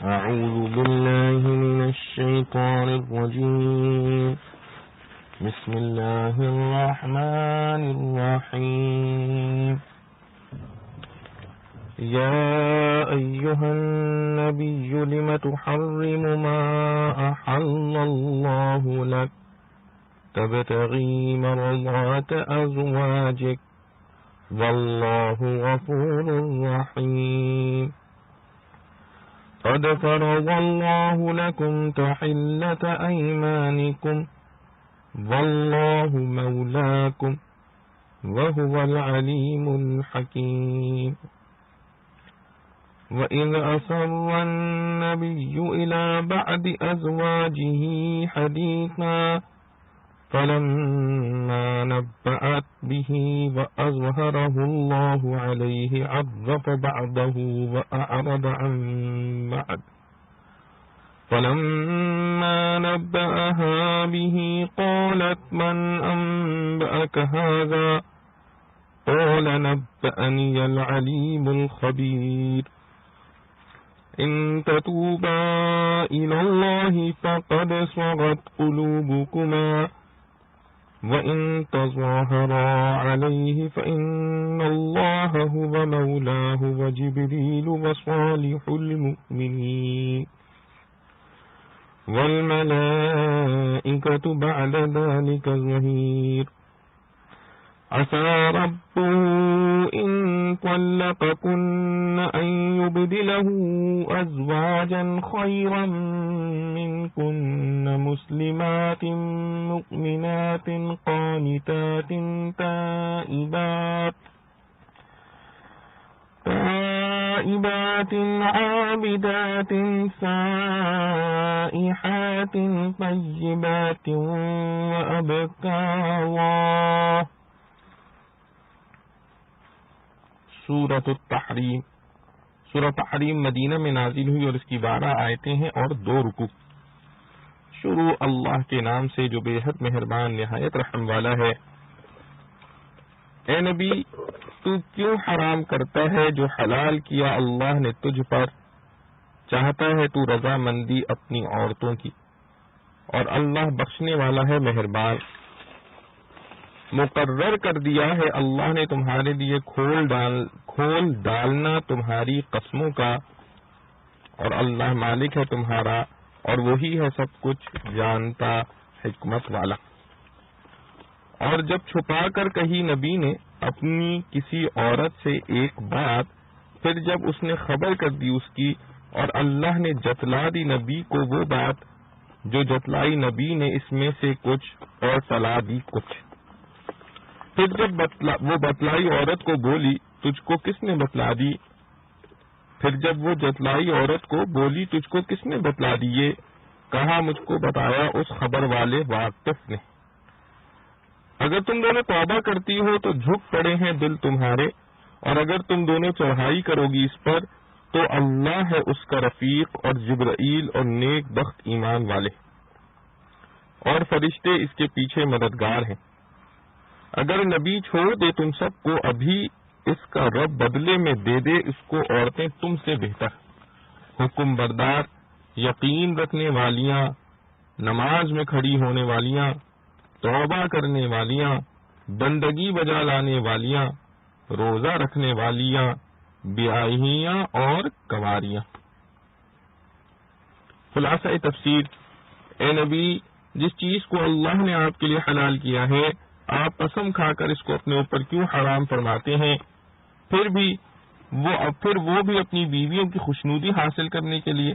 أعوذ بالله من الشيطان الرجيم بسم الله الرحمن الرحيم يا أيها النبي لم تحرم ما أحل الله لك تبتغي مرضات أزواجك والله غفور رحيم قد فرض الله لكم تحلة أيمانكم والله مولاكم وهو العليم الحكيم وإذ أسر النبي إلى بعض أزواجه حديثا فلما نبأت به وأظهره الله عليه عرف بعضه وأعرض عن بعض فلما نبأها به قالت من أنبأك هذا قال نبأني العليم الخبير إن تتوبا إلى الله فقد صغت قلوبكما وإن تظاهرا عليه فإن الله هو مولاه وجبريل وصالح المؤمنين والملائكة بعد ذلك ظهير عسى ربه إن طلقكن أن يبدله أزواجا خيرا منكن مسلمات مؤمنات قانتات تائبات عابدات سائحات طيبات وأبكارا. سورۃ التحریم. سورۃ تحریم مدینہ میں نازل ہوئی اور اس کی 12 آیتیں ہیں اور 2 رکوع. شروع اللہ کے نام سے جو بے حد مہربان نہایت رحم والا ہے. اے نبی تو کیوں حرام کرتا ہے جو حلال کیا اللہ نے تجھ پر؟ چاہتا ہے تو رضامندی اپنی عورتوں کی اور اللہ بخشنے والا ہے مہربان. مقرر کر دیا ہے اللہ نے تمہارے لیے کھول ڈالنا تمہاری قسموں کا اور اللہ مالک ہے تمہارا اور وہی ہے سب کچھ جانتا حکمت والا. اور جب چھپا کر کہی نبی نے اپنی کسی عورت سے ایک بات پھر جب اس نے خبر کر دی اس کی اور اللہ نے جتلا دی نبی کو وہ بات جو جتلائی نبی نے اس میں سے کچھ اور سلا دی کچھ. پھر جب وہ بتلائی عورت کو بولی تجھ کو کس نے بتلا دی؟ پھر جب وہ جتلائی عورت کو بولی تجھ کو کس نے بتلا دیے؟ کہا مجھ کو بتایا اس خبر والے واقف نے. اگر تم دونوں توبہ کرتی ہو تو جھک پڑے ہیں دل تمہارے اور اگر تم دونوں چڑھائی کرو گی اس پر تو اللہ ہے اس کا رفیق اور جبرائیل اور نیک بخت ایمان والے اور فرشتے اس کے پیچھے مددگار ہیں. اگر نبی چھوڑ دے تم سب کو ابھی اس کا رب بدلے میں دے دے اس کو عورتیں تم سے بہتر. حکم بردار، یقین رکھنے والیاں، نماز میں کھڑی ہونے والیاں، توبہ کرنے والیاں، بندگی بجا لانے والیاں، روزہ رکھنے والیاں، بیاہیاں اور کنواریاں. خلاصہ تفسیر. اے نبی جس چیز کو اللہ نے آپ کے لیے حلال کیا ہے آپ قسم کھا کر اس کو اپنے اوپر کیوں حرام فرماتے ہیں؟ پھر وہ بھی اپنی بیویوں کی خوشنودی حاصل کرنے کے لیے،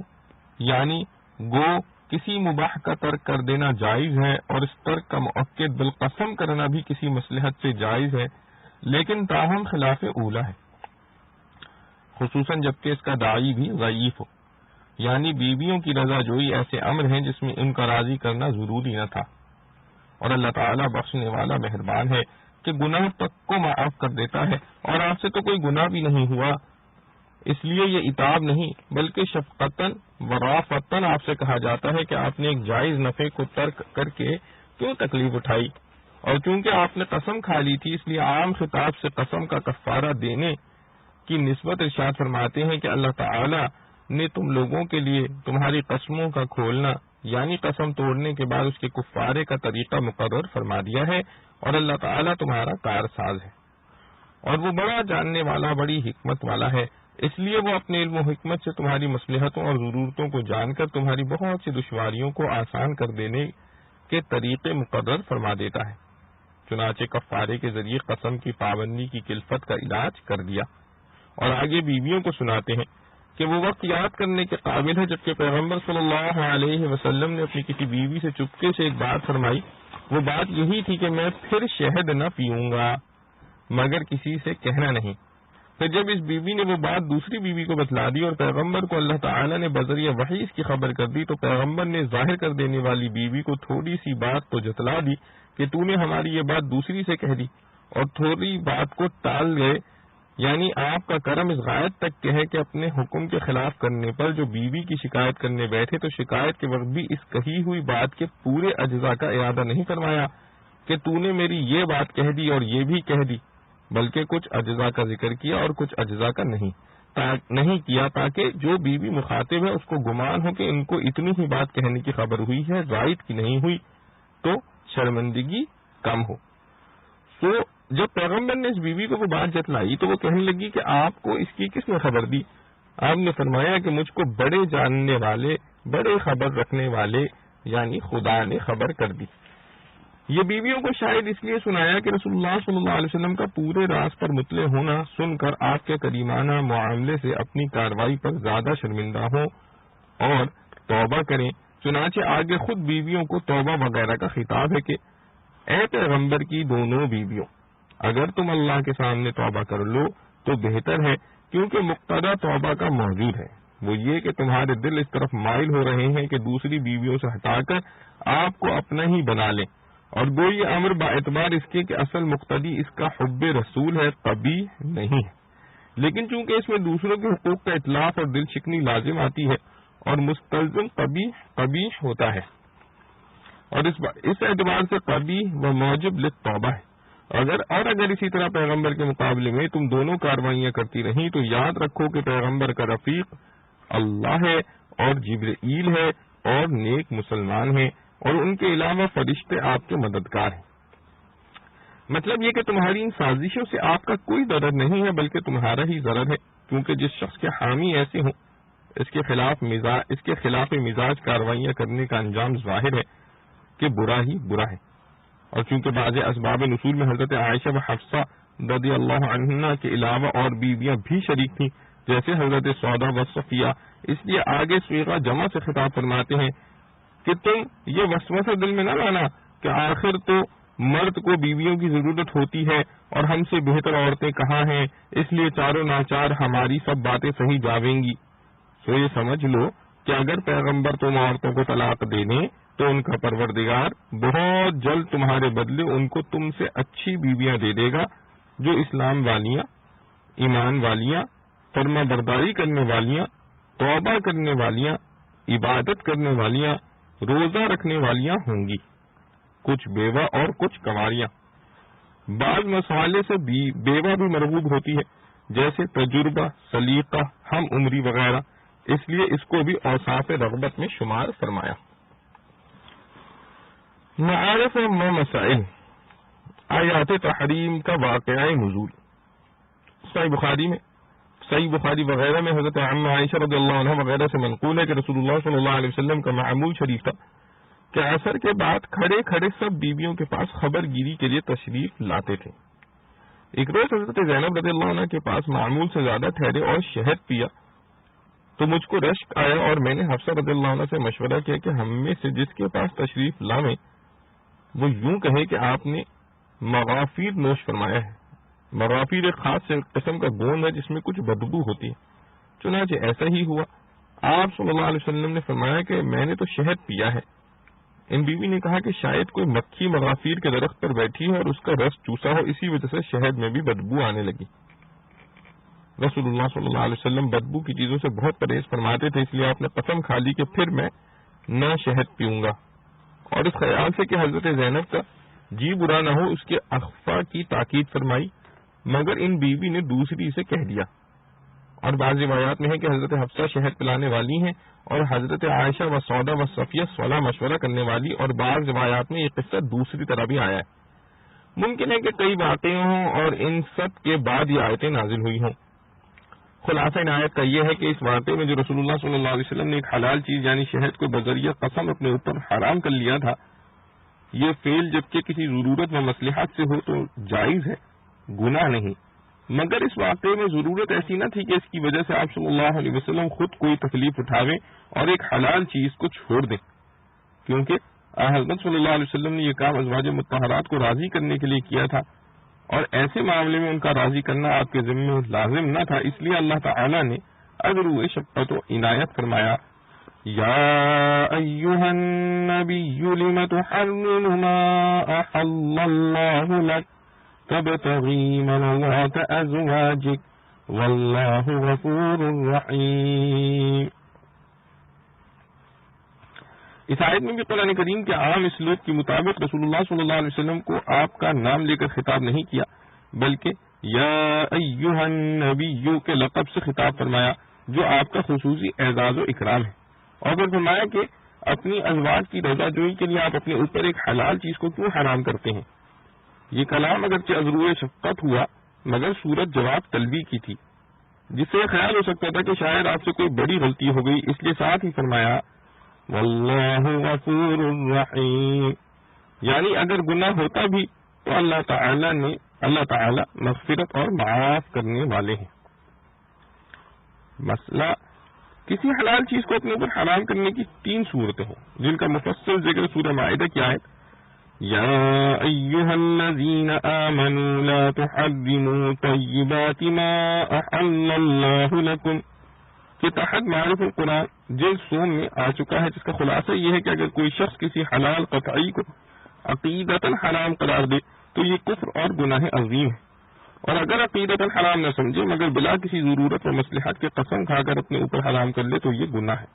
یعنی گو کسی مباح کا ترک کر دینا جائز ہے اور اس ترک کا مؤکد بالقسم کرنا بھی کسی مصلحت سے جائز ہے لیکن تاہم خلاف اولا ہے، خصوصاً جبکہ اس کا داعی بھی ضعیف ہو. یعنی بیویوں کی رضا جوئی ایسے امر ہیں جس میں ان کا راضی کرنا ضروری نہ تھا. اور اللہ تعالیٰ بخشنے والا مہربان ہے کہ گناہ تک کو معاف کر دیتا ہے اور آپ سے تو کوئی گناہ بھی نہیں ہوا، اس لیے یہ عتاب نہیں بلکہ شفقتاً ورأفتاً آپ سے کہا جاتا ہے کہ آپ نے ایک جائز نفع کو ترک کر کے کیوں تکلیف اٹھائی. اور چونکہ آپ نے قسم کھا لی تھی اس لیے عام خطاب سے قسم کا کفارہ دینے کی نسبت ارشاد فرماتے ہیں کہ اللہ تعالی نے تم لوگوں کے لیے تمہاری قسموں کا کھولنا یعنی قسم توڑنے کے بعد اس کے کفارے کا طریقہ مقرر فرما دیا ہے، اور اللہ تعالیٰ تمہارا کارساز ہے اور وہ بڑا جاننے والا، بڑی حکمت والا ہے۔ اس لیے وہ اپنے علم و حکمت سے تمہاری مصلحتوں اور ضرورتوں کو جان کر تمہاری بہت سی دشواریوں کو آسان کر دینے کے طریقے مقرر فرما دیتا ہے۔ چنانچہ کفارے کے ذریعے قسم کی پابندی کی کلفت کا علاج کر دیا۔ اور آگے بیویوں کو سناتے ہیں کہ وہ وقت یاد کرنے کے قابل ہے جبکہ پیغمبر صلی اللہ علیہ وسلم نے اپنی کسی بیوی سے چپکے سے ایک بات فرمائی۔ وہ بات یہی تھی کہ میں پھر شہد نہ پیوں گا مگر کسی سے کہنا نہیں۔ پھر جب اس بیوی نے وہ بات دوسری بیوی کو بتلا دی اور پیغمبر کو اللہ تعالی نے بذریعہ وحی اس کی خبر کر دی تو پیغمبر نے ظاہر کر دینے والی بیوی کو تھوڑی سی بات تو جتلا دی کہ تو نے ہماری یہ بات دوسری سے کہہ دی، اور تھوڑی بات کو ٹال گئے، یعنی آپ کا کرم اس غایت تک کہ ہے کہ اپنے حکم کے خلاف کرنے پر جو بیوی کی شکایت کرنے بیٹھے تو شکایت کے وقت بھی اس کہی ہوئی بات کے پورے اجزاء کا اعادہ نہیں فرمایا کہ تو نے میری یہ بات کہہ دی اور یہ بھی کہہ دی، بلکہ کچھ اجزاء کا ذکر کیا اور کچھ اجزاء کا نہیں کیا، تاکہ جو بیوی مخاطب ہے اس کو گمان ہو کہ ان کو اتنی ہی بات کہنے کی خبر ہوئی ہے، زائد کی نہیں ہوئی، تو شرمندگی کم ہو۔ تو جب پیغمبر نے اس بیوی کو وہ بات جتلائی تو وہ کہنے لگی کہ آپ کو اس کی کس نے خبر دی؟ آپ نے فرمایا کہ مجھ کو بڑے جاننے والے، بڑے خبر رکھنے والے یعنی خدا نے خبر کر دی۔ یہ بیویوں کو شاید اس لیے سنایا کہ رسول اللہ صلی اللہ علیہ وسلم کا پورے راز پر مطلع ہونا سن کر آپ کے کریمانہ معاملے سے اپنی کارروائی پر زیادہ شرمندہ ہوں اور توبہ کریں۔ چنانچہ آگے خود بیویوں کو توبہ وغیرہ کا خطاب ہے کہ اے پیغمبر کی دونوں بیویوں، اگر تم اللہ کے سامنے توبہ کر لو تو بہتر ہے، کیونکہ مقتضی توبہ کا موجود ہے وہ یہ کہ تمہارے دل اس طرف مائل ہو رہے ہیں کہ دوسری بیویوں سے ہٹا کر آپ کو اپنا ہی بنا لیں، اور گوئی یہ امر با اعتبار اس کے کہ اصل مقتضی اس کا حب رسول ہے، قبیح نہیں ہے، لیکن چونکہ اس میں دوسروں کے حقوق کا اطلاق اور دل شکنی لازم آتی ہے اور مستلزم قبیح ہوتا ہے، اور اس اعتبار سے قبیح و موجب للتوبہ ہے۔ اگر اسی طرح پیغمبر کے مقابلے میں تم دونوں کاروائیاں کرتی رہیں تو یاد رکھو کہ پیغمبر کا رفیق اللہ ہے اور جبرائیل ہے اور نیک مسلمان ہیں، اور ان کے علاوہ فرشتے آپ کے مددگار ہیں۔ مطلب یہ کہ تمہاری ان سازشوں سے آپ کا کوئی ضرر نہیں ہے بلکہ تمہارا ہی ضرر ہے، کیونکہ جس شخص کے حامی ایسے ہوں اس کے خلاف مزاج کاروائیاں کرنے کا انجام ظاہر ہے کہ برا ہی برا ہے۔ اور چونکہ بعض اسباب نزول میں حضرت عائشہ و حفصہ رضی اللہ عنہا کے علاوہ اور بیویاں بھی شریک تھیں جیسے حضرت سودا و صفیہ، اس لیے آگے صیغہ جمع سے خطاب فرماتے ہیں کہ تم یہ وسوسہ دل میں نہ لانا کہ آخر تو مرد کو بیویوں کی ضرورت ہوتی ہے اور ہم سے بہتر عورتیں کہاں ہیں، اس لیے چاروں ناچار ہماری سب باتیں صحیح جاویں گی۔ تو یہ سمجھ لو کہ اگر پیغمبر تم عورتوں کو طلاق دے دیں تو ان کا پروردگار بہت جلد تمہارے بدلے ان کو تم سے اچھی بیویاں دے دے گا جو اسلام والیاں، ایمان والیاں، فرما برداری کرنے والیاں، توبہ کرنے والیاں، عبادت کرنے والیاں، روزہ رکھنے والیاں ہوں گی، کچھ بیوہ اور کچھ کنواریاں۔ بعض مسائل سے بیوہ بھی مرغوب ہوتی ہے جیسے تجربہ، سلیقہ، ہم عمری وغیرہ، اس لیے اس کو بھی اوصاف رغبت میں شمار فرمایا۔ معارف و مسائل، آیات تحریم کا واقعہ نزول۔ صحیح بخاری وغیرہ میں حضرت عمہ عائشہ رضی اللہ عنہ وغیرہ سے منقول ہے کہ رسول اللہ صلی اللہ علیہ وسلم کا معمول شریف تھا کہ عصر کے بعد کھڑے کھڑے سب بیویوں کے پاس خبر گیری کے لیے تشریف لاتے تھے۔ ایک روز حضرت زینب رضی اللہ عنہ کے پاس معمول سے زیادہ ٹھہرے اور شہد پیا تو مجھ کو رشک آیا اور میں نے حفصہ رضی اللہ عنہ سے مشورہ کیا کہ ہم میں سے جس کے پاس تشریف لائیں وہ یوں کہے کہ آپ نے مغافیر نوش فرمایا ہے۔ مغافیر ایک خاص قسم کا گوند ہے جس میں کچھ بدبو ہوتی ہے۔ چنانچہ ایسا ہی ہوا۔ آپ صلی اللہ علیہ وسلم نے فرمایا کہ میں نے تو شہد پیا ہے۔ ان بیوی نے کہا کہ شاید کوئی مکھی مغافیر کے درخت پر بیٹھی ہو اور اس کا رس چوسا ہو، اسی وجہ سے شہد میں بھی بدبو آنے لگی۔ رسول اللہ صلی اللہ علیہ وسلم بدبو کی چیزوں سے بہت پرہیز فرماتے تھے، اس لیے آپ نے قسم کھا لی کہ پھر میں نہ شہد پیوں گا، اور اس خیال سے کہ حضرت زینب کا جی برا نہ ہو اس کے اخفا کی تاکید فرمائی، مگر ان بیوی نے دوسری سے کہہ دیا اور بعض روایات میں ہے کہ حضرت حفصہ شہد پلانے والی ہیں اور حضرت عائشہ و سودا و صفیہ صلح مشورہ کرنے والی، اور بعض روایات میں یہ قصہ دوسری طرح بھی آیا ہے۔ ممکن ہے کہ کئی واقعے ہوں اور ان سب کے بعد یہ آیتیں نازل ہوئی ہوں۔ خلاصہ ان آیت کا یہ ہے کہ اس واقعے میں جو رسول اللہ صلی اللہ علیہ وسلم نے ایک حلال چیز یعنی شہد کو بذریعہ قسم اپنے اوپر حرام کر لیا تھا، یہ فعل جبکہ کسی ضرورت و مصلحت سے ہو تو جائز ہے، گناہ نہیں، مگر اس واقعے میں ضرورت ایسی نہ تھی کہ اس کی وجہ سے آپ صلی اللہ علیہ وسلم خود کوئی تکلیف اٹھاویں اور ایک حلال چیز کو چھوڑ دیں، کیونکہ حضرت صلی اللہ علیہ وسلم نے یہ کام ازواج مطہرات کو راضی کرنے کے لیے کیا تھا، اور ایسے معاملے میں ان کا راضی کرنا آپ کے ذمہ لازم نہ تھا، اس لیے اللہ تعالی نے اجر شفقت و عنایت فرمایا، یا ایھا النبی لم تحرم ما احل اللہ لک تبتغی مرضات ازواجک واللہ غفور رحیم۔ اس آیت میں بھی قرآن کریم کے عام اسلوب کے مطابق رسول اللہ صلی اللہ علیہ وسلم کو آپ کا نام لے کر خطاب نہیں کیا، بلکہ یا ایھا النبی کے لقب سے خطاب فرمایا جو آپ کا خصوصی اعزاز و اکرام ہے، اور پھر فرمایا کہ اپنی ازواج کی رضا جوئی کے لیے آپ اپنے اوپر ایک حلال چیز کو کیوں حرام کرتے ہیں۔ یہ کلام اگرچہ ازروع شفقت ہوا مگر صورت جواب طلبی کی تھی، جس سے خیال ہو سکتا تھا کہ شاید آپ سے کوئی بڑی غلطی ہو گئی، اس لیے ساتھ ہی فرمایا واللہ غفور رحیم، یعنی اگر گناہ ہوتا بھی تو اللہ تعالی مغفرت اور معاف کرنے والے ہیں۔ مسئلہ کسی حلال چیز کو اپنے اوپر حرام کرنے کی 3 صورتیں ہیں جن کا مفصل ذکر سورہ مائدہ کی آیت یا ایھا الذین آمنوا لا تحرموا طیبات ما احل اللہ لکم کے تحت معرف القرآن جلد 100 میں آ چکا ہے، جس کا خلاصہ یہ ہے کہ اگر کوئی شخص کسی حلال قطعی کو عقیدتاً حرام قرار دے تو یہ کفر اور گناہ عظیم ہے، اور اگر عقیدتاً حرام نہ سمجھے مگر بلا کسی ضرورت و مصلحت کے قسم کھا کر اپنے اوپر حرام کر لے تو یہ گناہ ہے۔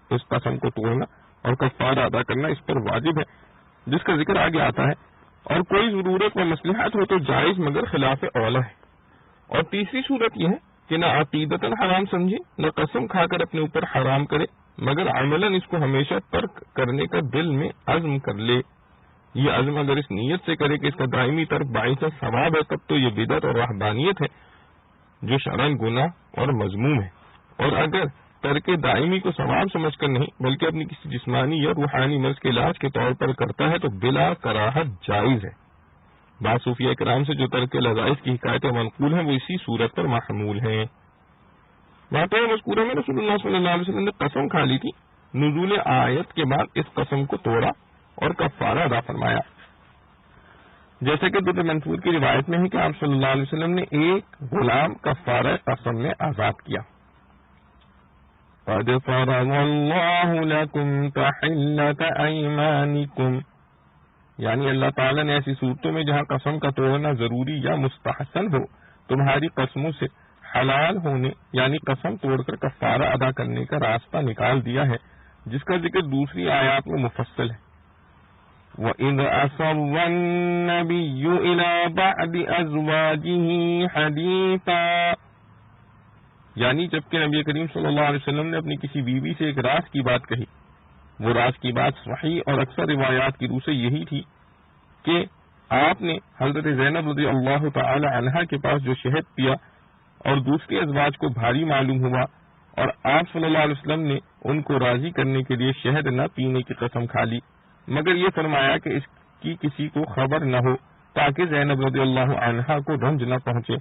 اس قسم کو توڑنا اور کفارہ ادا کرنا اس پر واجب ہے، جس کا ذکر آگے آتا ہے، اور کوئی ضرورت و مصلحت ہو تو جائز مگر خلاف اولا ہے۔ اور تیسری صورت یہ ہے کہ نہ عقیدتاً حرام سمجھے نہ قسم کھا کر اپنے اوپر حرام کرے مگر عملاً اس کو ہمیشہ ترک کرنے کا دل میں عزم کر لے۔ یہ عزم اگر اس نیت سے کرے کہ اس کا دائمی ترک باعث ثواب ہے تب تو یہ بدعت اور رہبانیت ہے جو شرعاً گناہ اور مذموم ہے، اور اگر ترک دائمی کو ثواب سمجھ کر نہیں بلکہ اپنی کسی جسمانی یا روحانی مرض کے علاج کے طور پر کرتا ہے تو بلا کراہت جائز ہے۔ بعض صوفیہ کرام سے جو ترک لذائذ کی حکایتیں منقول ہیں وہ اسی صورت پر محمول ہیں۔ واقعہ مذکورہ میں رسول اللہ صلی اللہ علیہ وسلم نے قسم کھا لی تھی، نزول آیت کے بعد اس قسم کو توڑا اور کفارہ ادا فرمایا، جیسے کہ در منصور کی روایت میں ہے کہ آپ صلی اللہ علیہ وسلم نے ایک غلام کفارہ قسم میں آزاد کیا۔ قد فرض اللہ لکم تحلۃ ایمانکم، یعنی اللہ تعالیٰ نے ایسی صورتوں میں جہاں قسم کا توڑنا ضروری یا مستحسن ہو تمہاری قسموں سے حلال ہونے یعنی قسم توڑ کر کفارہ ادا کرنے کا راستہ نکال دیا ہے، جس کا ذکر دوسری آیات میں مفصل ہے۔ وَإِذْ أَسَرَّ النَّبِيُّ إِلَىٰ بَعْضِ أَزْوَاجِهِ حَدِيثًا، یعنی جبکہ نبی کریم صلی اللہ علیہ وسلم نے اپنی کسی بیوی سے ایک راز کی بات کہی، وہ راز کی بات صحیح اور اکثر روایات کی روح سے یہی تھی کہ آپ نے حضرت زینب رضی اللہ تعالی عنہا کے پاس جو شہد پیا اور دوسری ازواج کو بھاری معلوم ہوا، اور آپ صلی اللہ علیہ وسلم نے ان کو راضی کرنے کے لیے شہد نہ پینے کی قسم کھا لی، مگر یہ فرمایا کہ اس کی کسی کو خبر نہ ہو تاکہ زینب رضی اللہ عنہا کو رنج نہ پہنچے،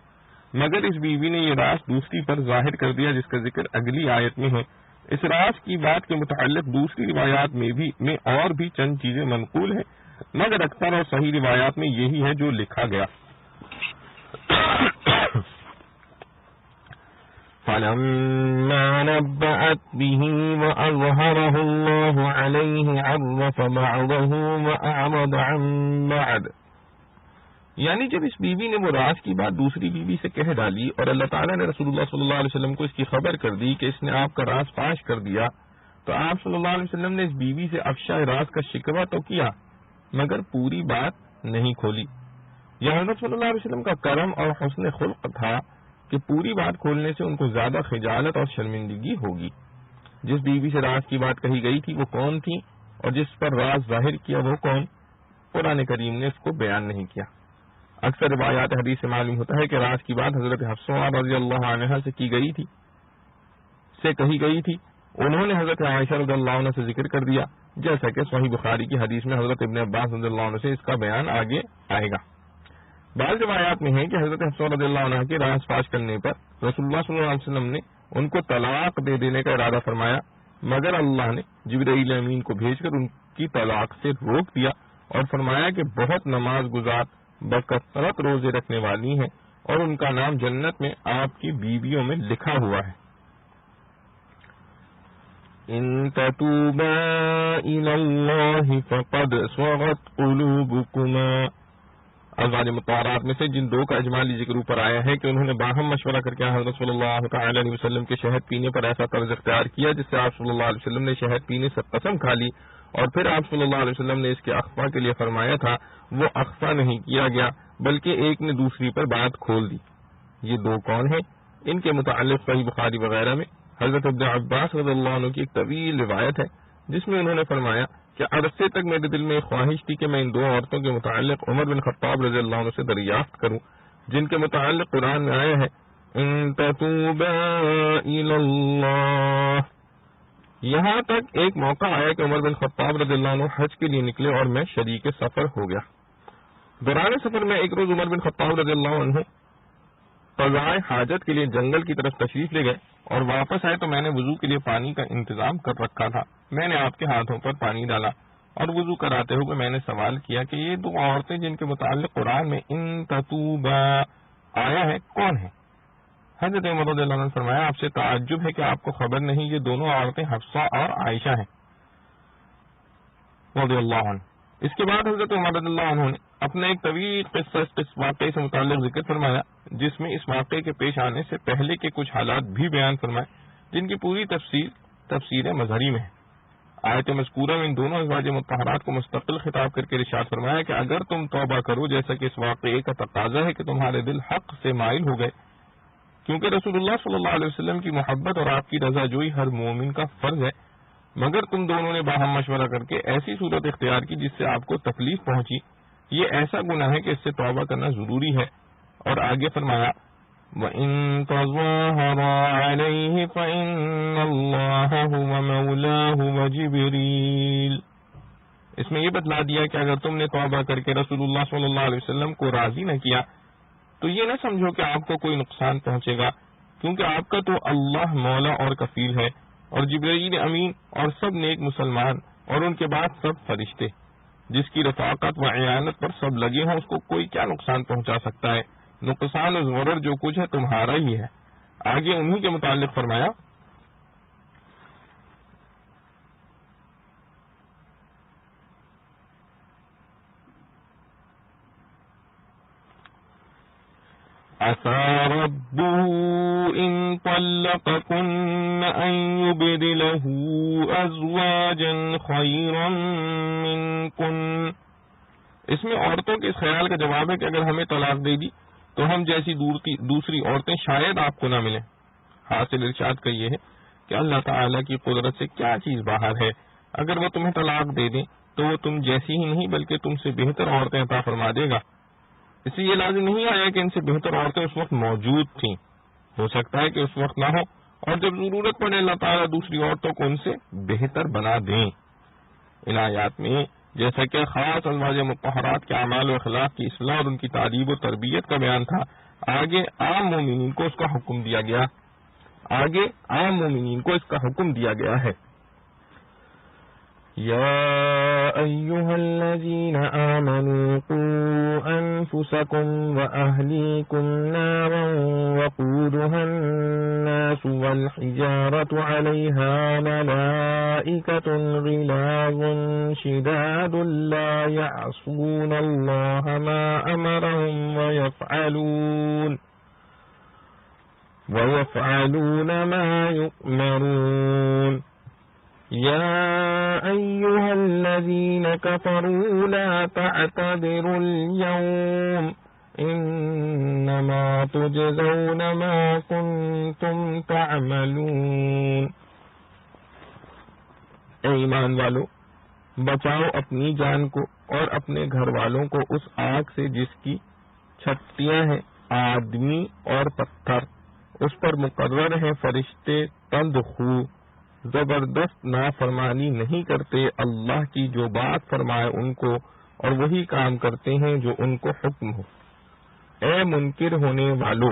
مگر اس بیوی نے یہ راز دوسری پر ظاہر کر دیا جس کا ذکر اگلی آیت میں ہے۔ اس راز کی بات کے متعلق دوسری روایات میں اور بھی چند چیزیں منقول ہیں، مگر اکثر اور صحیح روایات میں یہی ہے جو لکھا گیا۔ فَلَمَّا نَبَّأَتْ بِهِ وَأَظْهَرَهُ اللَّهُ عَلَيْهِ عَرَّفَ بَعْضَهُ وَأَعْرَضَ عَن بَعْضٍ، یعنی جب اس بیوی نے وہ راز کی بات دوسری بیوی سے کہہ ڈالی اور اللہ تعالیٰ نے رسول اللہ صلی اللہ علیہ وسلم کو اس کی خبر کر دی کہ اس نے آپ کا راز فاش کر دیا، تو آپ صلی اللہ علیہ وسلم نے اس بیوی سے افشا راز کا شکوہ تو کیا مگر پوری بات نہیں کھولی۔ یہ حضرت صلی اللہ علیہ وسلم کا کرم اور حسن خلق تھا کہ پوری بات کھولنے سے ان کو زیادہ خجالت اور شرمندگی ہوگی۔ جس بیوی سے راز کی بات کہی گئی تھی وہ کون تھی اور جس پر راز ظاہر کیا وہ کون؟ قرآن کریم نے اس کو بیان نہیں کیا۔ اکثر روایات حدیث سے معلوم ہوتا ہے کہ راز کی بات حضرت حفصہ رضی اللہ عنہا سے کہی گئی تھی۔ انہوں نے حضرت عائشہ رضی اللہ عنہ سے ذکر کر دیا، جیسا کہ صحیح بخاری کی حدیث میں حضرت ابن عباس رضی اللہ عنہ سے اس کا بیان آگے آئے گا۔ بعض روایات میں ہے کہ حضرت حفصہ رضی اللہ عنہ کے راز فاش کرنے پر رسول اللہ صلی اللہ علیہ وسلم نے ان کو طلاق دے دینے کا ارادہ فرمایا، مگر اللہ نے جبرائیل امین کو بھیج کر ان کی طلاق سے روک دیا اور فرمایا کہ بہت نماز گزار بکثرت روزے رکھنے والی ہیں اور ان کا نام جنت میں آپ کی بیویوں میں لکھا ہوا ہے۔ ان تتوبا الى اللہ فقد صغت قلوبکما، ازواج مطہرات میں سے جن دو کا اجمالی ذکر اوپر آیا ہے کہ انہوں نے باہم مشورہ کر کے حضرت صلی اللہ تعالی علیہ وسلم کے شہد پینے پر ایسا طرز اختیار کیا جس سے آپ صلی اللہ علیہ وسلم نے شہد پینے سے قسم کھا لی، اور پھر آپ صلی اللہ علیہ وسلم نے اس کے اخفا کے لیے فرمایا تھا، وہ اخفا نہیں کیا گیا بلکہ ایک نے دوسری پر بات کھول دی۔ یہ دو کون ہیں؟ ان کے متعلق صحیح بخاری وغیرہ میں حضرت ابن عباس رضی اللہ عنہ کی ایک طویل روایت ہے جس میں انہوں نے فرمایا کہ عرصے تک میرے دل میں ایک خواہش تھی کہ میں ان دو عورتوں کے متعلق عمر بن خطاب رضی اللہ عنہ سے دریافت کروں جن کے متعلق قرآن میں آیا ہے ان تتوبا الی اللہ۔ یہاں تک ایک موقع آیا کہ عمر بن خطاب رضی اللہ عنہ حج کے لیے نکلے اور میں شریک سفر ہو گیا۔ دوران سفر میں ایک روز عمر بن خطاب رضی اللہ عنہ قضائے حاجت کے لیے جنگل کی طرف تشریف لے گئے اور واپس آئے تو میں نے وضو کے لیے پانی کا انتظام کر رکھا تھا۔ میں نے آپ کے ہاتھوں پر پانی ڈالا اور وضو کراتے ہوئے میں نے سوال کیا کہ یہ دو عورتیں جن کے متعلق قرآن میں ان تتوبا آیا ہے کون ہیں؟ حضرت عمر رضی اللہ عنہ نے فرمایا آپ سے تعجب ہے کہ آپ کو خبر نہیں، یہ دونوں عورتیں حفصہ اور عائشہ ہیں رضی اللہ عنہ۔ اس کے بعد حضرت عمر رضی اللہ عنہ نے اپنے ایک طویل قصہ اس واقعے سے متعلق ذکر فرمایا جس میں اس واقعے کے پیش آنے سے پہلے کے کچھ حالات بھی بیان فرمائے جن کی پوری تفسیر مظہری میں ہے۔ آیت مذکورہ میں ان دونوں ازواج مطہرات کو مستقل خطاب کر کے ارشاد فرمایا کہ اگر تم توبہ کرو، جیسا کہ اس واقعے کا تقاضا ہے کہ تمہارے دل حق سے مائل ہو گئے، کیونکہ رسول اللہ صلی اللہ علیہ وسلم کی محبت اور آپ کی رضا جوئی ہر مومن کا فرض ہے، مگر تم دونوں نے باہم مشورہ کر کے ایسی صورت اختیار کی جس سے آپ کو تکلیف پہنچی، یہ ایسا گناہ ہے کہ اس سے توبہ کرنا ضروری ہے۔ اور آگے فرمایا وَإِن تَظَاهَرَا عَلَيْهِ فَإِنَّ اللَّهَ هُوَ مَوْلَاهُ وَجِبْرِيلُ، اس میں یہ بتلا دیا کہ اگر تم نے توبہ کر کے رسول اللہ صلی اللہ علیہ وسلم کو راضی نہ کیا تو یہ نہ سمجھو کہ آپ کو کوئی نقصان پہنچے گا، کیونکہ آپ کا تو اللہ مولا اور کفیل ہے، اور جبرائیل امین اور سب نیک مسلمان اور ان کے بعد سب فرشتے، جس کی رفاقت و اعانت پر سب لگے ہوں اس کو کوئی کیا نقصان پہنچا سکتا ہے؟ نقصان و ضرر جو کچھ ہے تمہارا ہی ہے۔ آگے انہی کے متعلق فرمایا عَسَى رَبُّهُ إِن طَلَّقَكُنَّ أَن يُبْدِلَهُ أَزْوَاجًا خَيْرًا مِّنكُنَّ، اس میں عورتوں کے اس خیال کا جواب ہے کہ اگر ہمیں طلاق دے دی تو ہم جیسی دوسری عورتیں شاید آپ کو نہ ملیں۔ حاصل ارشاد کا یہ ہے کہ اللہ تعالیٰ کی قدرت سے کیا چیز باہر ہے، اگر وہ تمہیں طلاق دے دیں تو وہ تم جیسی ہی نہیں بلکہ تم سے بہتر عورتیں عطا فرما دے گا۔ اس سے یہ لازم نہیں آیا کہ ان سے بہتر عورتیں اس وقت موجود تھیں، ہو سکتا ہے کہ اس وقت نہ ہو، اور جب ضرورت پڑے اللہ تعالیٰ دوسری عورتوں کو ان سے بہتر بنا دیں۔ ان آیات میں جیسا کہ خاص ازواج مطہرات کے اعمال و اخلاق کی اصلاح اور ان کی تعلیب و تربیت کا بیان تھا، آگے عام مومنین کو اس کا حکم دیا گیا ہے۔ یا ایھا الذین آمنوا قوا انفسکم واہلیکم نارا وقودها الناس والحجارۃ علیہا ملائکۃ غلاظ شداد لا یعصون اللہ ما امرهم ویفعلون ما یؤمرون۔ یا ایھا الذین کفروا لا تعتذروا اليوم انما تجزون ما کنتم تعملون۔ اے ایمان والو، بچاؤ اپنی جان کو اور اپنے گھر والوں کو اس آگ سے جس کی چھٹیاں ہیں آدمی اور پتھر، اس پر مقرر ہیں فرشتے تند خو، زبردست نافرمانی نہیں کرتے اللہ کی جو بات فرمائے ان کو، اور وہی کام کرتے ہیں جو ان کو حکم ہو۔ اے منکر ہونے والو،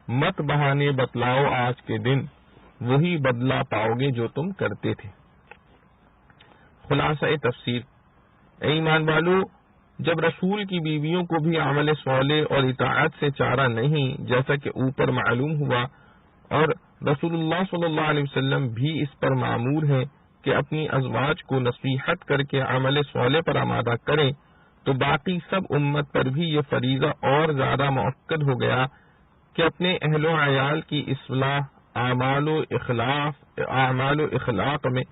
مت بہانے بتلاؤ آج کے دن، وہی بدلہ پاؤ گے جو تم کرتے تھے۔ خلاصہ تفسیر، اے ایمان والو، جب رسول کی بیویوں کو بھی عمل صالح اور اطاعت سے چارہ نہیں، جیسا کہ اوپر معلوم ہوا، اور رسول اللہ صلی اللہ علیہ وسلم بھی اس پر مامور ہیں کہ اپنی ازواج کو نصیحت کر کے عمل صالح پر آمادہ کریں، تو باقی سب امت پر بھی یہ فریضہ اور زیادہ مؤکد ہو گیا کہ اپنے اہل و عیال کی اصلاح، اعمال و اخلاق میں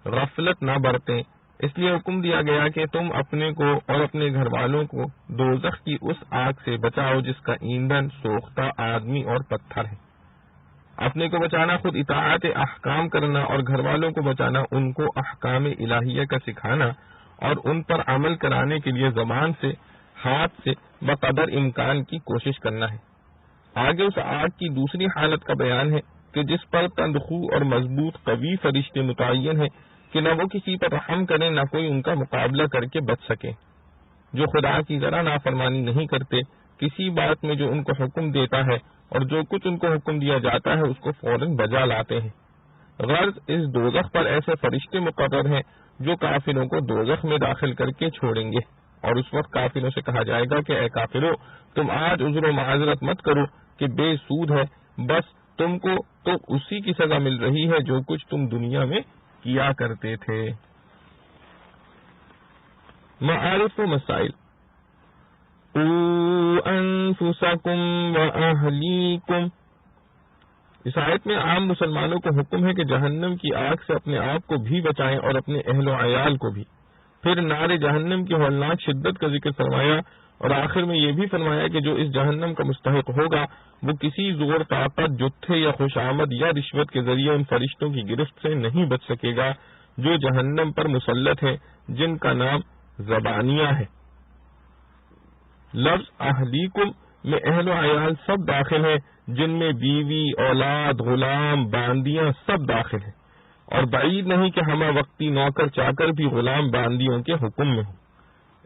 غفلت نہ برتیں۔ اس لیے حکم دیا گیا کہ تم اپنے کو اور اپنے گھر والوں کو دوزخ کی اس آگ سے بچاؤ جس کا ایندھن سوختہ آدمی اور پتھر ہے۔ اپنے کو بچانا خود اطاعت احکام کرنا، اور گھر والوں کو بچانا ان کو احکام الہیہ کا سکھانا اور ان پر عمل کرانے کے لیے زبان سے، ہاتھ سے بقدر امکان کی کوشش کرنا ہے۔ آگے اس آگ کی دوسری حالت کا بیان ہے کہ جس پر تندخو اور مضبوط قوی فرشتے متعین ہیں کہ نہ وہ کسی پر رحم کریں نہ کوئی ان کا مقابلہ کر کے بچ سکے، جو خدا کی ذرا نافرمانی نہیں کرتے کسی بات میں جو ان کو حکم دیتا ہے، اور جو کچھ ان کو حکم دیا جاتا ہے اس کو فوراً بجا لاتے ہیں۔ غرض اس دوزخ پر ایسے فرشتے مقرر ہیں جو کافروں کو دوزخ میں داخل کر کے چھوڑیں گے، اور اس وقت کافروں سے کہا جائے گا کہ اے کافروں، تم آج عذر و معذرت مت کرو کہ بے سود ہے، بس تم کو تو اسی کی سزا مل رہی ہے جو کچھ تم دنیا میں کیا کرتے تھے۔ معارف و مسائل، قُوا أَنفُسَكُمْ وَأَهْلِيكُمْ۔ اس آیت میں عام مسلمانوں کو حکم ہے کہ جہنم کی آگ سے اپنے آپ کو بھی بچائیں اور اپنے اہل و عیال کو بھی۔ پھر نار جہنم کی ہولناک شدت کا ذکر فرمایا، اور آخر میں یہ بھی فرمایا کہ جو اس جہنم کا مستحق ہوگا وہ کسی زور، طاقت، جتھے یا خوشامد یا رشوت کے ذریعے ان فرشتوں کی گرفت سے نہیں بچ سکے گا جو جہنم پر مسلط ہیں، جن کا نام زبانیہ ہے۔ لفظ اہلیکم میں اہل و عیال سب داخل ہیں، جن میں بیوی، اولاد، غلام، باندیاں سب داخل ہیں، اور بعید نہیں کہ ہمہ وقتی نوکر چاکر بھی غلام باندیوں کے حکم میں ہوں۔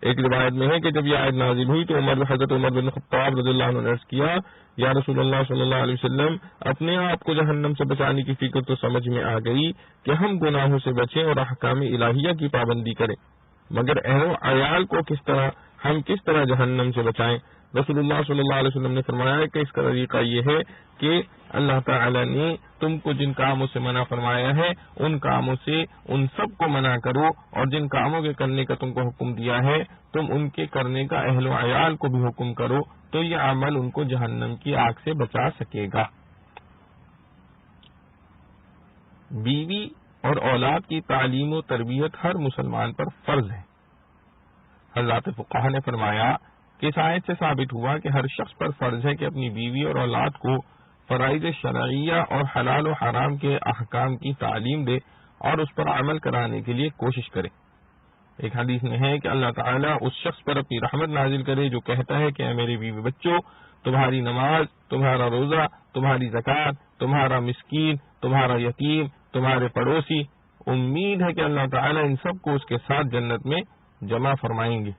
ایک روایت میں ہے کہ جب یہ آیت نازل ہوئی تو حضرت عمر بن خطاب رضی اللہ عنہ نے عرض کیا، یا رسول اللہ صلی اللہ علیہ وسلم، اپنے آپ کو جہنم سے بچانے کی فکر تو سمجھ میں آ گئی کہ ہم گناہوں سے بچیں اور احکام الہیہ کی پابندی کریں، مگر اہل و عیال کو ہم کس طرح جہنم سے بچائیں؟ رسول اللہ صلی اللہ علیہ وسلم نے فرمایا کہ اس کا طریقہ یہ ہے کہ اللہ تعالی نے تم کو جن کاموں سے منع فرمایا ہے ان کاموں سے ان سب کو منع کرو، اور جن کاموں کے کرنے کا تم کو حکم دیا ہے تم ان کے کرنے کا اہل و عیال کو بھی حکم کرو، تو یہ عمل ان کو جہنم کی آگ سے بچا سکے گا۔ بیوی اور اولاد کی تعلیم و تربیت ہر مسلمان پر فرض ہے۔ حضرات فقہا نے فرمایا کہ اس آیت سے ثابت ہوا کہ ہر شخص پر فرض ہے کہ اپنی بیوی اور اولاد کو فرائض شرعیہ اور حلال و حرام کے احکام کی تعلیم دے اور اس پر عمل کرانے کے لیے کوشش کرے۔ ایک حدیث میں ہے کہ اللہ تعالیٰ اس شخص پر اپنی رحمت نازل کرے جو کہتا ہے کہ اے میرے بیوی بچوں، تمہاری نماز، تمہارا روزہ، تمہاری زکوٰۃ، تمہارا مسکین، تمہارا یتیم، تمہارے پڑوسی، امید ہے کہ اللہ تعالیٰ ان سب کو اس کے ساتھ جنت میں جمع فرمائیں گے۔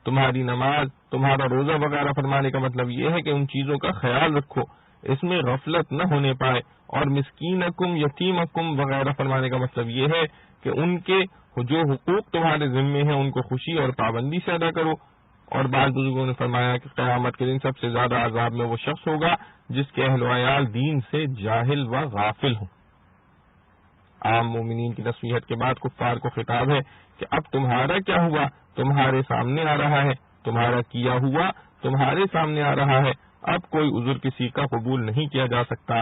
تمہاری نماز، تمہارا روزہ وغیرہ فرمانے کا مطلب یہ ہے کہ ان چیزوں کا خیال رکھو، اس میں غفلت نہ ہونے پائے، اور مسکینکم، یتیمکم وغیرہ فرمانے کا مطلب یہ ہے کہ ان کے جو حقوق تمہارے ذمے ہیں ان کو خوشی اور پابندی سے ادا کرو۔ اور بعض بزرگوں نے فرمایا کہ قیامت کے دن سب سے زیادہ عذاب میں وہ شخص ہوگا جس کے اہل و عیال دین سے جاہل و غافل ہوں۔ عام مومنین کی نصیحت کے بعد کفار کو خطاب ہے کہ اب تمہارا کیا ہوا تمہارے سامنے آ رہا ہے، تمہارا کیا ہوا تمہارے سامنے آ رہا ہے، اب کوئی عذر کسی کا قبول نہیں کیا جا سکتا۔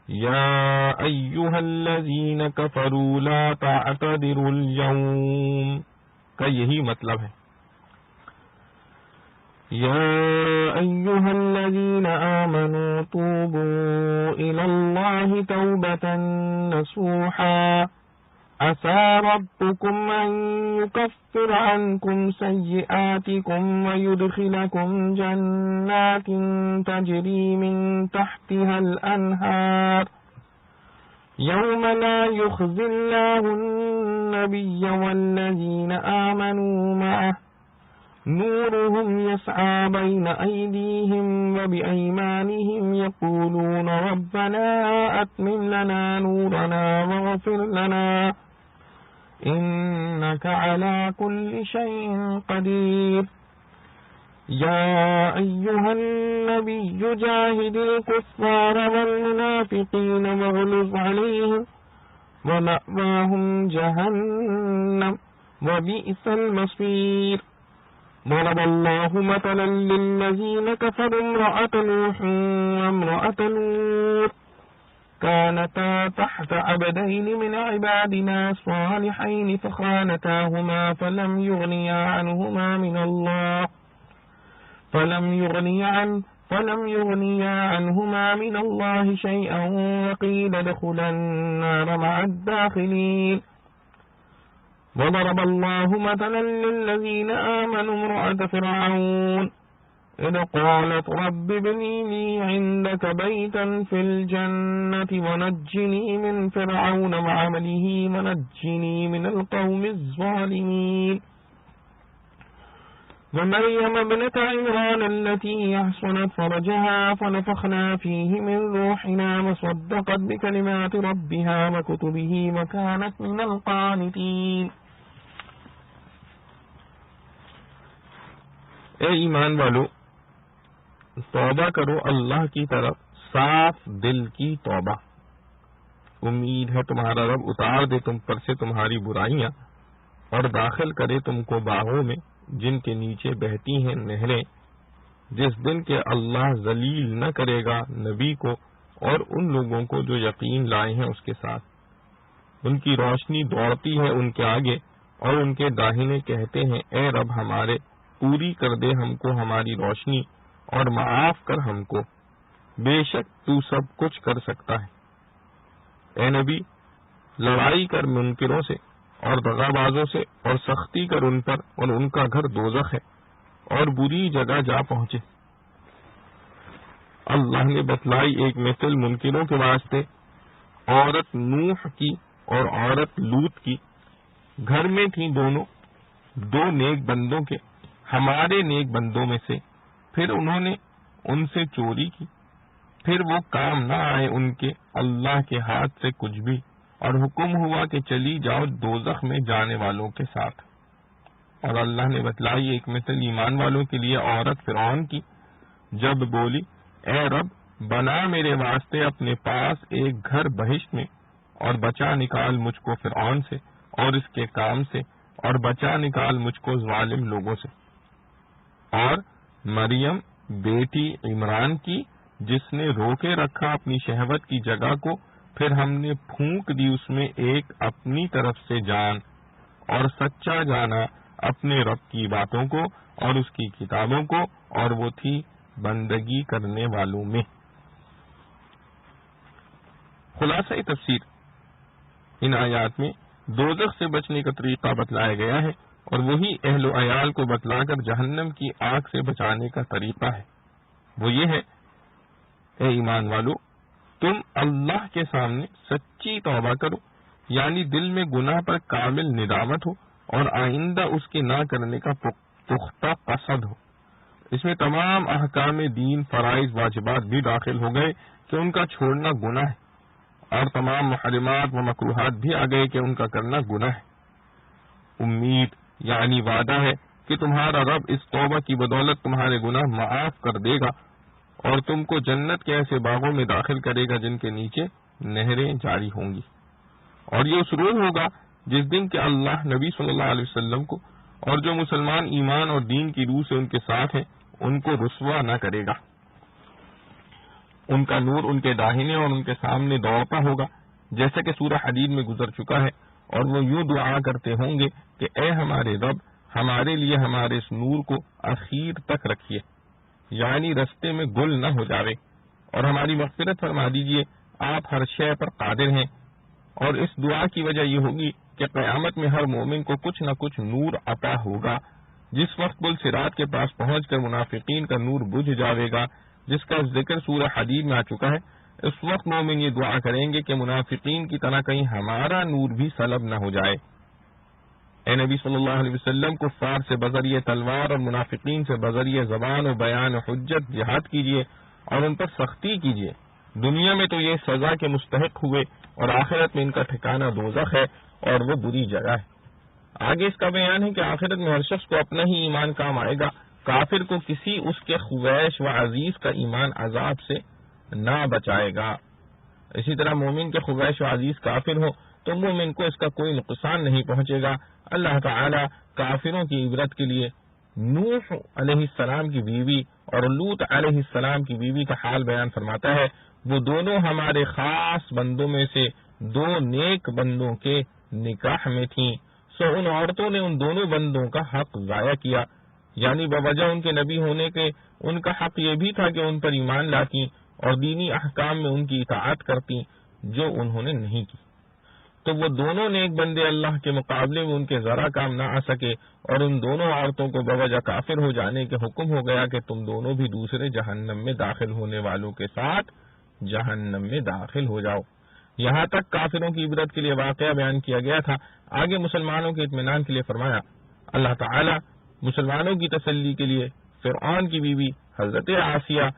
یا ایھا الذین کفروا لا تعتذروا اليوم، کا یہی مطلب ہے۔ یا ایھا الذین آمنوا توبوا الی اللہ توبۃ نصوحا عسى ربكم أن يكفر عنكم سيئاتكم ويدخلكم جنات تجري من تحتها الأنهار يوم لا يخزي الله النبي والذين آمنوا معه نورهم يسعى بين أيديهم وبأيمانهم يقولون ربنا أتمم لنا نورنا واغفر لنا إنك على كل شيء قدير يا أيها النبي جاهد الكفار والمنافقين واغلظ عليهم ومأواهم جهنم وبئس المصير ضرب الله مثلا للذين كفروا امرأة نوح وامرأة لوط كانتا تحت عبدين من عبادنا صالحين فخانتاهما فلم يغنيا عنهما من الله شيئا وقيل ادخلا النار مع الداخلين وضرب الله مثلا للذين آمنوا امرأة فرعون إذ قالت رب ابن لي عندك بيتا في الجنة ونجني من فرعون وعمله ونجني من القوم الظالمين ومريم ابنة عمران التي أحصنت فرجها فنفخنا فيه من روحنا وصدقت بكلمات ربها وكتبه وكانت من القانتين۔ اے ایمان والو، توبہ کرو اللہ کی طرف صاف دل کی توبہ۔ امید ہے تمہارا رب اتار دے تم پر سے تمہاری برائیاں اور داخل کرے تم کو باغوں میں جن کے نیچے بہتی ہیں نہریں، جس دن کے اللہ ذلیل نہ کرے گا نبی کو اور ان لوگوں کو جو یقین لائے ہیں اس کے ساتھ۔ ان کی روشنی دوڑتی ہے ان کے آگے اور ان کے داہنے کہتے ہیں اے رب ہمارے، پوری کر دے ہم کو ہماری روشنی اور معاف کر ہم کو، بے شک تو سب کچھ کر سکتا ہے۔ اے نبی، لڑائی کر منکروں سے اور دغا بازوں سے اور سختی کر ان پر، اور ان کا گھر دوزخ ہے اور بری جگہ جا پہنچے۔ اللہ نے بتلائی ایک مثل منکروں کے واسطے، عورت نوح کی اور عورت لوط کی۔ گھر میں تھیں دونوں، دو نیک بندوں کے، ہمارے نیک بندوں میں سے، پھر انہوں نے ان سے چوری کی، پھر وہ کام نہ آئے ان کے اللہ کے ہاتھ سے کچھ بھی، اور حکم ہوا کہ چلی جاؤ دوزخ میں جانے والوں کے ساتھ۔ اور اللہ نے بتلائی ایک مثل ایمان والوں کے لیے عورت فرعون کی، جب بولی اے رب بنا میرے واسطے اپنے پاس ایک گھر بہشت میں، اور بچا نکال مجھ کو فرعون سے اور اس کے کام سے، اور بچا نکال مجھ کو ظالم لوگوں سے۔ اور مریم بیٹی عمران کی، جس نے روکے رکھا اپنی شہوت کی جگہ کو، پھر ہم نے پھونک دی اس میں ایک اپنی طرف سے جان، اور سچا جانا اپنے رب کی باتوں کو اور اس کی کتابوں کو، اور وہ تھی بندگی کرنے والوں میں۔ خلاصہ تفسیر، ان آیات میں دوزخ سے بچنے کا طریقہ بتلایا گیا ہے، اور وہی اہل و عیال کو بتلا کر جہنم کی آگ سے بچانے کا طریقہ ہے۔ وہ یہ ہے اے ایمان والو، تم اللہ کے سامنے سچی توبہ کرو، یعنی دل میں گناہ پر کامل ندامت ہو اور آئندہ اس کے نہ کرنے کا پختہ قصد ہو۔ اس میں تمام احکام دین، فرائض، واجبات بھی داخل ہو گئے کہ ان کا چھوڑنا گناہ ہے، اور تمام محرمات و مکروہات بھی آ گئے کہ ان کا کرنا گناہ ہے۔ امید یعنی وعدہ ہے کہ تمہارا رب اس توبہ کی بدولت تمہارے گناہ معاف کر دے گا، اور تم کو جنت کے ایسے باغوں میں داخل کرے گا جن کے نیچے نہریں جاری ہوں گی۔ اور یہ اس روز ہوگا جس دن کہ اللہ نبی صلی اللہ علیہ وسلم کو اور جو مسلمان ایمان اور دین کی روح سے ان کے ساتھ ہیں ان کو رسوا نہ کرے گا۔ ان کا نور ان کے داہنے اور ان کے سامنے دوڑتا ہوگا، جیسا کہ سورہ حدید میں گزر چکا ہے، اور وہ یوں دعا کرتے ہوں گے کہ اے ہمارے رب، ہمارے لیے ہمارے اس نور کو اخیر تک رکھیے، یعنی رستے میں گل نہ ہو جاوے، اور ہماری مغفرت فرما دیجیے، آپ ہر شے پر قادر ہیں۔ اور اس دعا کی وجہ یہ ہوگی کہ قیامت میں ہر مومن کو کچھ نہ کچھ نور عطا ہوگا۔ جس وقت پل صراط کے پاس پہنچ کر منافقین کا نور بجھ جاوے گا، جس کا ذکر سورہ حدید میں آ چکا ہے، اس وقت مومن یہ دعا کریں گے کہ منافقین کی طرح کہیں ہمارا نور بھی سلب نہ ہو جائے۔ اے نبی صلی اللہ علیہ وسلم، کفار سے بذریعہ تلوار اور منافقین سے بذریعہ زبان و بیان و حجت جہاد کیجیے اور ان پر سختی کیجیے۔ دنیا میں تو یہ سزا کے مستحق ہوئے اور آخرت میں ان کا ٹھکانہ دوزخ ہے اور وہ بری جگہ ہے۔ آگے اس کا بیان ہے کہ آخرت میں ہر شخص کو اپنا ہی ایمان کام آئے گا، کافر کو کسی اس کے خویش و عزیز کا ایمان عذاب سے نہ بچائے گا۔ اسی طرح مومن کے خویش و عزیز کافر ہو تو مومن کو اس کا کوئی نقصان نہیں پہنچے گا۔ اللہ تعالی کافروں کی عبرت کے لیے نوح علیہ السلام کی بیوی اور لوط علیہ السلام کی بیوی کا حال بیان فرماتا ہے، وہ دونوں ہمارے خاص بندوں میں سے دو نیک بندوں کے نکاح میں تھیں، سو ان عورتوں نے ان دونوں بندوں کا حق ضائع کیا، یعنی بوجہ ان کے نبی ہونے کے ان کا حق یہ بھی تھا کہ ان پر ایمان لاتی اور دینی احکام میں ان کی اطاعت کرتی، جو انہوں نے نہیں کی۔ تو وہ دونوں نیک بندے اللہ کے مقابلے میں ان کے ذرا کام نہ آ سکے، اور ان دونوں عورتوں کو بوجہ کافر ہو جانے کے حکم ہو گیا کہ تم دونوں بھی دوسرے جہنم میں داخل ہونے والوں کے ساتھ جہنم میں داخل ہو جاؤ۔ یہاں تک کافروں کی عبرت کے لیے واقعہ بیان کیا گیا تھا۔ آگے مسلمانوں کے اطمینان کے لیے فرمایا، اللہ تعالی مسلمانوں کی تسلی کے لیے فرعون کی بیوی حضرت آسیہ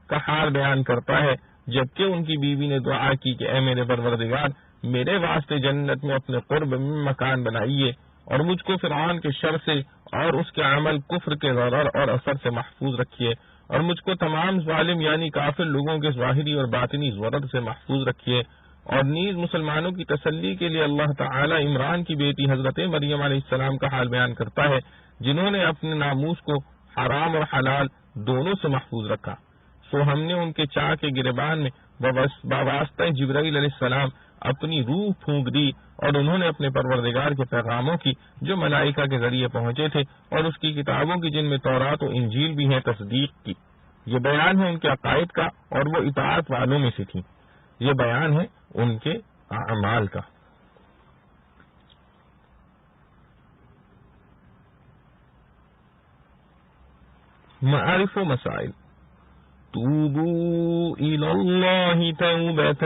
کا حال بیان کرتا ہے، جبکہ ان کی بیوی نے دعا کی کہ اے میرے پروردگار، میرے واسطے جنت میں اپنے قرب میں مکان بنائیے اور مجھ کو فرعون کے شر سے اور اس کے عمل کفر کے ضرر اور اثر سے محفوظ رکھیے، اور مجھ کو تمام ظالم یعنی کافر لوگوں کے ظاہری اور باطنی ضرر سے محفوظ رکھیے۔ اور نیز مسلمانوں کی تسلی کے لیے اللہ تعالی عمران کی بیٹی حضرت مریم علیہ السلام کا حال بیان کرتا ہے، جنہوں نے اپنے ناموس کو حرام اور حلال دونوں سے محفوظ رکھا، سو ہم نے ان کے چاہ کے گریبان میں بواسطہ جبرائیل علیہ السلام اپنی روح پھونک دی، اور انہوں نے اپنے پروردگار کے پیغاموں کی جو ملائکہ کے ذریعے پہنچے تھے اور اس کی کتابوں کی جن میں تورات و انجیل بھی ہیں تصدیق کی۔ یہ بیان ہے ان کے عقائد کا، اور وہ اطاعت والوں میں سے تھی۔ یہ بیان ہے ان کے اعمال کا۔ معارف و مسائل۔ توبوا الی اللہ توبۃ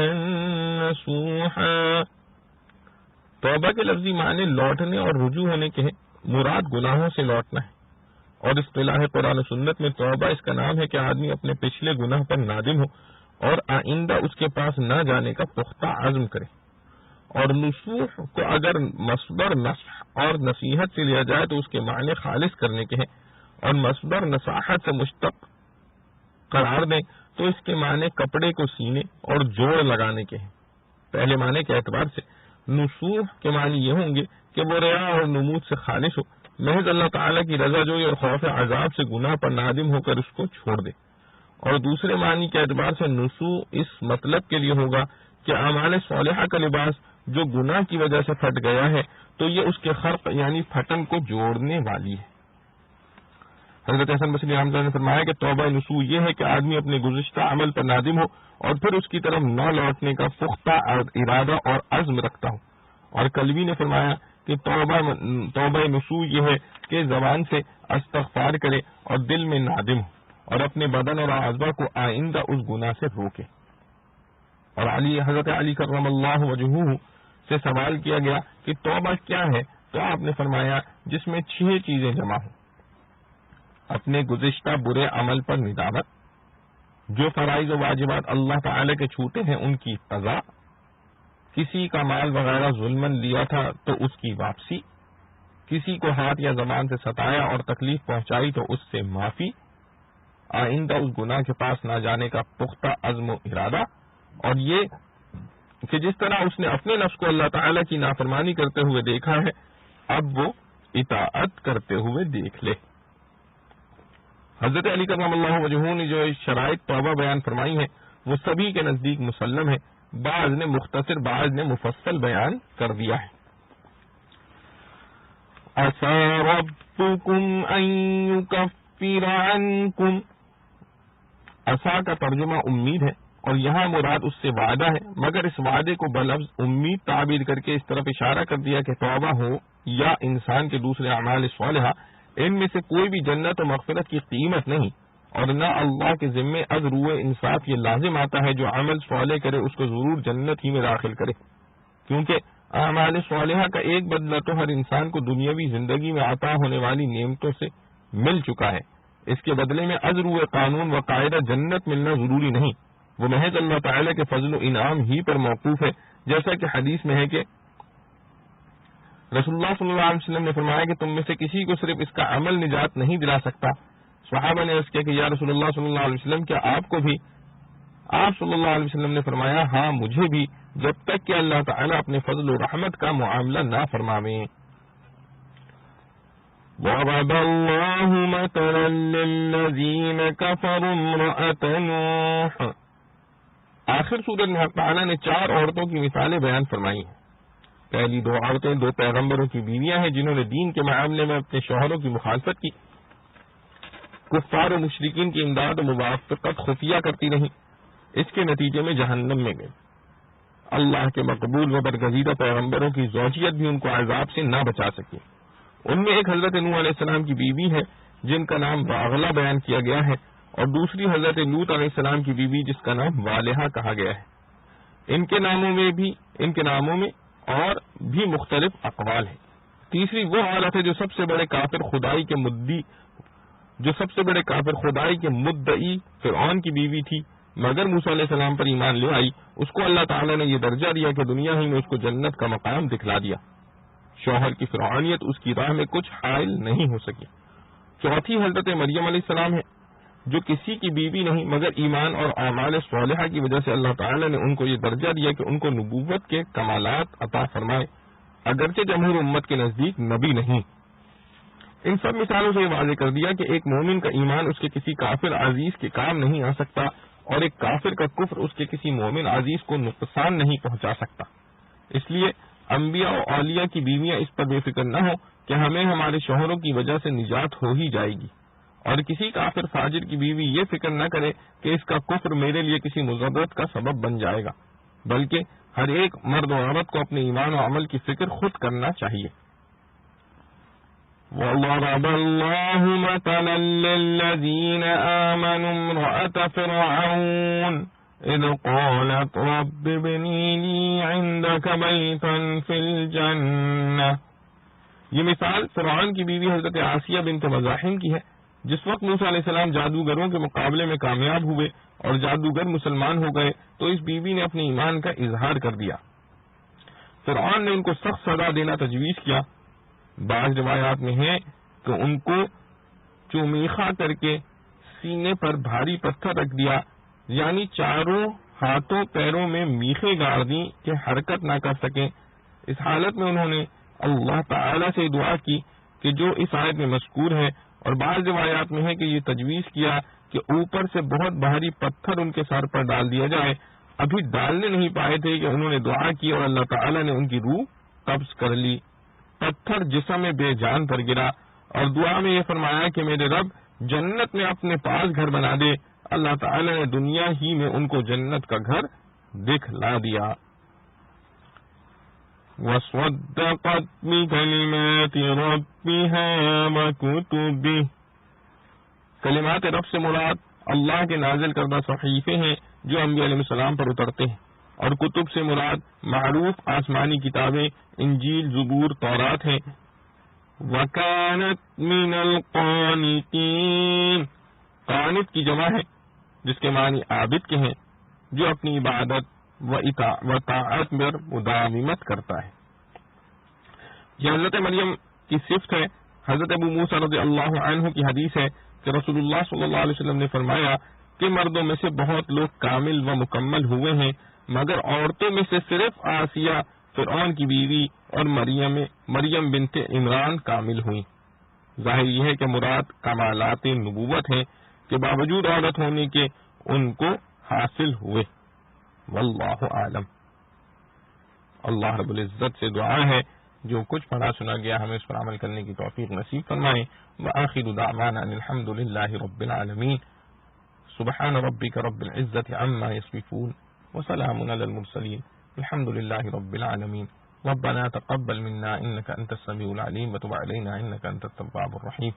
نصوحا۔ توبہ کے لفظی معنی لوٹنے اور رجوع ہونے کے ہیں، مراد گناہوں سے لوٹنا ہے، اور اصطلاح قرآن و سنت میں توبہ اس کا نام ہے کہ آدمی اپنے پچھلے گناہ پر نادم ہو اور آئندہ اس کے پاس نہ جانے کا پختہ عزم کرے۔ اور نصوح کو اگر مصدر نصح اور نصیحت سے لیا جائے تو اس کے معنی خالص کرنے کے ہیں، اور مصدر نصاحت سے مشتق قرار دیں تو اس کے معنی کپڑے کو سینے اور جوڑ لگانے کے ہیں۔ پہلے معنی کے اعتبار سے نصوح کے معنی یہ ہوں گے کہ وہ ریا اور نمود سے خالص ہو، محض اللہ تعالیٰ کی رضا جوئی اور خوف عذاب سے گناہ پر نادم ہو کر اس کو چھوڑ دے۔ اور دوسرے معنی کے اعتبار سے نصوح اس مطلب کے لیے ہوگا کہ اعمال صالحہ کا لباس جو گناہ کی وجہ سے پھٹ گیا ہے تو یہ اس کے خرق یعنی پھٹن کو جوڑنے والی ہے۔ حضرت حسن بصری رحمۃ اللہ نے فرمایا کہ توبہ نصوح یہ ہے کہ آدمی اپنے گزشتہ عمل پر نادم ہو اور پھر اس کی طرف نہ لوٹنے کا پختہ ارادہ اور عزم رکھتا ہو۔ اور کلبی نے فرمایا کہ توبہ نصوح یہ ہے کہ زبان سے استغفار کرے اور دل میں نادم ہو، اور اپنے بدن اور اعضاء کو آئندہ اس گناہ سے روکے۔ اور حضرت علی کرم اللہ وجہہ سے سوال کیا گیا کہ توبہ کیا ہے، تو آپ نے فرمایا جس میں 6 چیزیں جمع ہوں: اپنے گزشتہ برے عمل پر ندامت، جو فرائض و واجبات اللہ تعالی کے چھوٹے ہیں ان کی قضا، کسی کا مال وغیرہ ظلمن لیا تھا تو اس کی واپسی، کسی کو ہاتھ یا زبان سے ستایا اور تکلیف پہنچائی تو اس سے معافی، آئندہ اس گناہ کے پاس نہ جانے کا پختہ عزم و ارادہ، اور یہ کہ جس طرح اس نے اپنے نفس کو اللہ تعالی کی نافرمانی کرتے ہوئے دیکھا ہے اب وہ اطاعت کرتے ہوئے دیکھ لے۔ حضرت علی کرم اللہ وجہہ نے جو شرائط توبہ بیان فرمائی ہیں وہ سبھی کے نزدیک مسلم ہے، بعض نے مختصر بعض نے مفصل بیان کر دیا ہے۔ عسى ربكم ان يكفر عنكم، عسى کا ترجمہ امید ہے، اور یہاں مراد اس سے وعدہ ہے، مگر اس وعدے کو بلفظ امید تعبیر کر کے اس طرف اشارہ کر دیا کہ توبہ ہو یا انسان کے دوسرے اعمال صالحہ، ان میں سے کوئی بھی جنت و مغفرت کی قیمت نہیں، اور نہ اللہ کے ذمے از روئے انصاف یہ لازم آتا ہے جو عمل صالح کرے اس کو ضرور جنت ہی میں داخل کرے، کیونکہ اعمال صالحہ کا ایک بدلہ تو ہر انسان کو دنیاوی زندگی میں عطا ہونے والی نعمتوں سے مل چکا ہے، اس کے بدلے میں از روئے قانون و قاعدہ جنت ملنا ضروری نہیں، وہ محض اللہ تعالی کے فضل و انعام ہی پر موقوف ہے، جیسا کہ حدیث میں ہے کہ رسول اللہ صلی اللہ علیہ وسلم نے فرمایا کہ تم میں سے کسی کو صرف اس کا عمل نجات نہیں دلا سکتا۔ صحابہ نے عرض کیا کہ یا رسول اللہ صلی اللہ علیہ وسلم کیا آپ کو بھی؟ آپ صلی اللہ علیہ وسلم نے فرمایا ہاں مجھے بھی، جب تک کہ اللہ تعالیٰ اپنے فضل و رحمت کا معاملہ نہ فرماویں۔ ضرب الله مثلا للذين كفروا امرأة نوح، آخر سورت میں حق تعالیٰ نے 4 عورتوں کی مثالیں بیان فرمائی ہیں۔ پہلی 2 عورتیں 2 پیغمبروں کی بیویاں ہیں جنہوں نے دین کے معاملے میں اپنے شوہروں کی مخالفت کی، کفار و مشرکین کی امداد و موافقت خفیہ کرتی رہیں، اس کے نتیجے میں جہنم میں گئے۔ اللہ کے مقبول و برگزیدہ پیغمبروں کی زوجیت بھی ان کو عذاب سے نہ بچا سکی۔ ان میں ایک حضرت نوح علیہ السلام کی بیوی ہے جن کا نام باغلہ بیان کیا گیا ہے، اور دوسری حضرت لوط علیہ السلام کی بیوی جس کا نام والہا کہا گیا ہے۔ ان کے ناموں میں اور بھی مختلف اقوال ہیں۔ تیسری وہ حالت ہے جو سب سے بڑے کافر خدائی کے مدعی فرعون کی بیوی تھی، مگر موسیٰ علیہ السلام پر ایمان لے آئی، اس کو اللہ تعالیٰ نے یہ درجہ دیا کہ دنیا ہی میں اس کو جنت کا مقام دکھلا دیا۔ شوہر کی فرعونیت اس کی راہ میں کچھ حائل نہیں ہو سکی۔ چوتھی حضرت مریم علیہ السلام ہے جو کسی کی بیوی نہیں، مگر ایمان اور اعمال صالحہ کی وجہ سے اللہ تعالیٰ نے ان کو یہ درجہ دیا کہ ان کو نبوت کے کمالات عطا فرمائے، اگرچہ جمہور امت کے نزدیک نبی نہیں۔ ان سب مثالوں سے یہ واضح کر دیا کہ ایک مومن کا ایمان اس کے کسی کافر عزیز کے کام نہیں آ سکتا، اور ایک کافر کا کفر اس کے کسی مومن عزیز کو نقصان نہیں پہنچا سکتا۔ اس لیے انبیاء و اولیاء کی بیویاں اس پر بے فکر نہ ہو کہ ہمیں ہمارے شوہروں کی وجہ سے نجات ہو ہی جائے گی، اور کسی کافر فاجر کی بیوی یہ فکر نہ کرے کہ اس کا کفر میرے لیے کسی مضرت کا سبب بن جائے گا، بلکہ ہر ایک مرد و عورت کو اپنے ایمان و عمل کی فکر خود کرنا چاہیے۔ وَضَرَبَ اللَّهُ مَثَلًا لِّلَّذِينَ آمَنُوا امْرَأَتَ فِرْعَوْنَ إِذْ قَالَتْ رَبِّ ابْنِ لِي عِندَكَ بَيْتًا فِي الْجَنَّةِ، یہ مثال فرعون کی بیوی حضرت آسیہ بنت مزاحم کی ہے۔ جس وقت موسیٰ علیہ السلام جادوگروں کے مقابلے میں کامیاب ہوئے اور جادوگر مسلمان ہو گئے تو اس بیوی نے اپنے ایمان کا اظہار کر دیا۔ فرعون نے ان کو سخت سزا دینا تجویز کیا۔ بعض روایات میں ہے کہ ان کو چومیخا کر کے سینے پر بھاری پتھر رکھ دیا، یعنی چاروں ہاتھوں پیروں میں میخیں گاڑ دیں کہ حرکت نہ کر سکیں۔ اس حالت میں انہوں نے اللہ تعالی سے دعا کی کہ جو اس آیت میں مذکور ہے، اور بعض روایات میں ہے کہ یہ تجویز کیا کہ اوپر سے بہت بھاری پتھر ان کے سر پر ڈال دیا جائے۔ ابھی ڈالنے نہیں پائے تھے کہ انہوں نے دعا کی اور اللہ تعالی نے ان کی روح قبض کر لی۔ پتھر جسم میں بے جان پر گرا اور دعا میں یہ فرمایا کہ میرے رب جنت میں اپنے پاس گھر بنا دے۔ اللہ تعالی نے دنیا ہی میں ان کو جنت کا گھر دکھلا دیا۔ وَصَدَّقَتْ بِكَلِمَاتِ رَبِّهَا وَكُتُبِهِ، کلمات رب سے مراد اللہ کے نازل کردہ صحیفے ہیں جو انبیاء علیہ السلام پر اترتے ہیں، اور کتب سے مراد معروف آسمانی کتابیں انجیل، زبور، تورات ہیں۔ وَكَانَتْ مِنَ الْقَانِتِينَ، قانت کی جمع ہے جس کے معنی عابد کے ہیں، جو اپنی عبادت و طاعت پر مداومت کرتا ہے۔ یہ حضرت مریم کی صفت ہے۔ حضرت ابو موسیٰ رضی اللہ عنہ کی حدیث ہے کہ رسول اللہ صلی اللہ علیہ وسلم نے فرمایا کہ مردوں میں سے بہت لوگ کامل و مکمل ہوئے ہیں، مگر عورتوں میں سے صرف آسیہ فرعون کی بیوی اور مریم بنت عمران کامل ہوئیں۔ ظاہر یہ ہے کہ مراد کمالات نبوت ہیں کہ باوجود عورت ہونے کے ان کو حاصل ہوئے۔ واللہ عالم۔ اللہ رب العزت سے دعا ہے جو کچھ پڑھا سنا گیا ہمیں اس پر عمل کرنے کی توفیق نصیب فرمائے. وآخر دعوانا ان الحمد للہ رب العالمین. سبحان ربک رب العزت عما یصفون وسلام علی المرسلین الحمد للہ رب العالمین. ربنا تقبل منا انك انت السميع العليم وتب علينا انك انت التواب الرحيم.